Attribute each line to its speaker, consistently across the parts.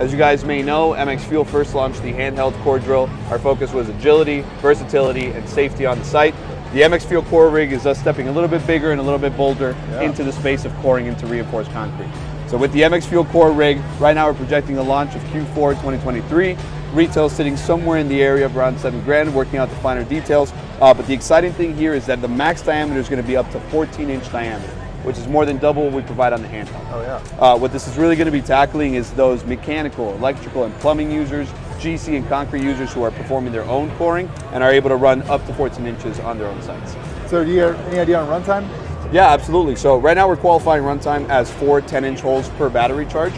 Speaker 1: As you guys may know, MX Fuel first launched the handheld core drill. Our focus was agility, versatility, and safety on the site. The MX Fuel core rig is us stepping a little bit bigger and a little bit bolder into the space of coring into reinforced concrete. So with the MX Fuel core rig, right now we're projecting the launch of Q4 2023. Retail sitting somewhere in the area of around $7 grand, working out the finer details. But the exciting thing here is that the max diameter is going to be up to 14-inch diameter, which is more than double what we provide on the handheld.
Speaker 2: Oh yeah.
Speaker 1: What this is really going to be tackling is those mechanical, electrical, and plumbing users, GC and concrete users who are performing their own coring and are able to run up to 14 inches on their own sites.
Speaker 2: So do you have any idea on runtime?
Speaker 1: Yeah, absolutely. So right now we're qualifying runtime as 4 10-inch holes per battery charge.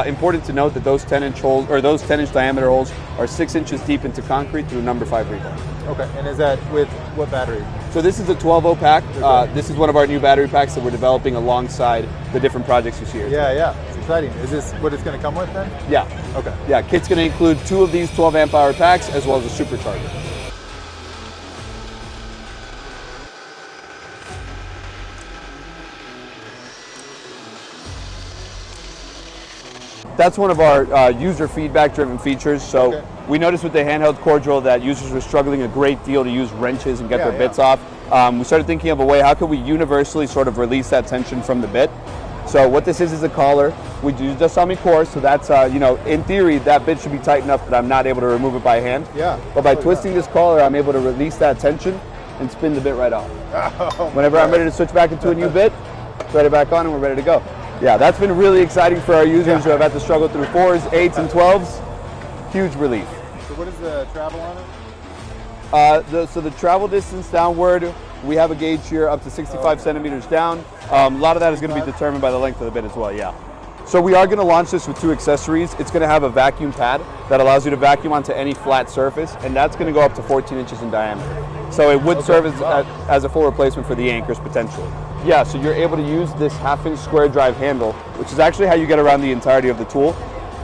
Speaker 1: Important to note that those 10-inch holes, or those 10-inch diameter holes, are 6 inches deep into concrete through number 5 rebar.
Speaker 2: Okay, and is that with what battery?
Speaker 1: So this is a 12-0 pack. This is one of our new battery packs that we're developing alongside the different projects you see here.
Speaker 2: Yeah, it's exciting. Is this what it's going to come with then?
Speaker 1: Yeah.
Speaker 2: Okay.
Speaker 1: Yeah, kit's going to include 2 of these 12 amp hour packs as well as a supercharger. That's one of our user feedback driven features. So we noticed with the handheld core drill that users were struggling a great deal to use wrenches and get their bits off. We started thinking of a way, how could we universally sort of release that tension from the bit? So what this is a collar. We do just on me core, so that's, you know, in theory, that bit should be tight enough that I'm not able to remove it by hand.
Speaker 2: Yeah.
Speaker 1: But by twisting this collar, I'm able to release that tension and spin the bit right off. Whenever I'm ready to switch back into a new bit, thread it back on and we're ready to go. Yeah, that's been really exciting for our users who have had to struggle through 4s, 8s, and 12s. Huge relief.
Speaker 2: So what is the travel on it?
Speaker 1: So the travel distance downward, we have a gauge here up to 65 centimeters down. A lot of that is going to be determined by the length of the bit as well, yeah. So we are going to launch this with 2 accessories. It's going to have a vacuum pad that allows you to vacuum onto any flat surface, and that's going to go up to 14 inches in diameter. So it would serve as a full replacement for the anchors potentially. Yeah, so you're able to use this 1/2-inch square drive handle, which is actually how you get around the entirety of the tool.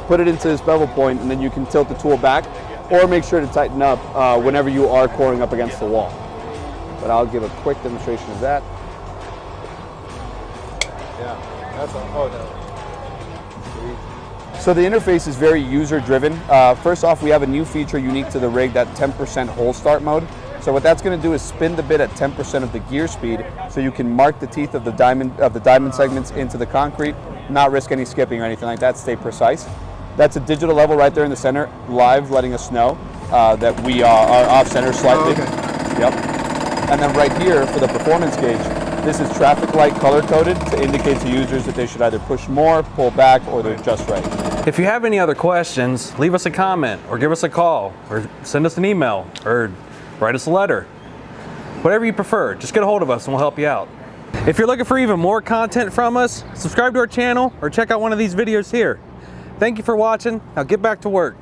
Speaker 1: Put it into this bevel point, and then you can tilt the tool back, or make sure to tighten up whenever you are coring up against the wall. But I'll give a quick demonstration of that.
Speaker 2: Yeah, that's oh no.
Speaker 1: So the interface is very user-driven. First off, we have a new feature unique to the rig, that 10% hole start mode. So what that's going to do is spin the bit at 10% of the gear speed, so you can mark the teeth of the diamond segments into the concrete, not risk any skipping or anything like that. Stay precise. That's a digital level right there in the center, live, letting us know that we are off center slightly.
Speaker 2: Oh, okay.
Speaker 1: Yep. And then right here for the performance gauge, this is traffic light color coded to indicate to users that they should either push more, pull back, or they're just right.
Speaker 3: If you have any other questions, leave us a comment or give us a call or send us an email or write us a letter. Whatever you prefer, just get a hold of us and we'll help you out. If you're looking for even more content from us, subscribe to our channel or check out one of these videos here. Thank you for watching. Now get back to work.